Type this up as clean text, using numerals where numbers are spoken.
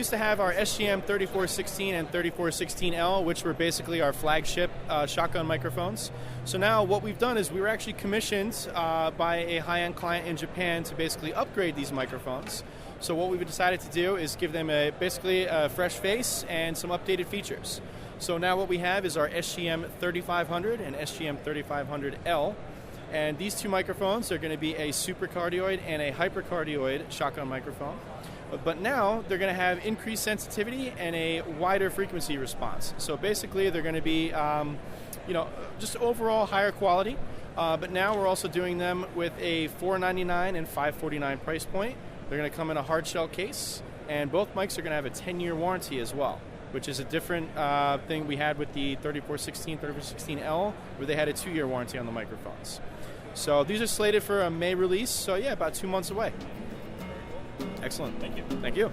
used to have our SGM 3416 and 3416L, which were basically our flagship shotgun microphones. So now what we've done is we were actually commissioned by a high-end client in Japan to basically upgrade these microphones. So what we've decided to do is give them basically a fresh face and some updated features. So now what we have is our SGM 3500 and SGM 3500L. And these two microphones are going to be a super cardioid and a hypercardioid shotgun microphone. But now they're going to have increased sensitivity and a wider frequency response. So basically they're going to be just overall higher quality. But now we're also doing them with a $499 and $549 price point. They're going to come in a hard shell case, and both mics are going to have a 10-year warranty as well, which is a different thing we had with the 3416, 3416L, where they had a 2-year warranty on the microphones. So these are slated for a May release, so yeah, about 2 months away. Excellent. Thank you. Thank you.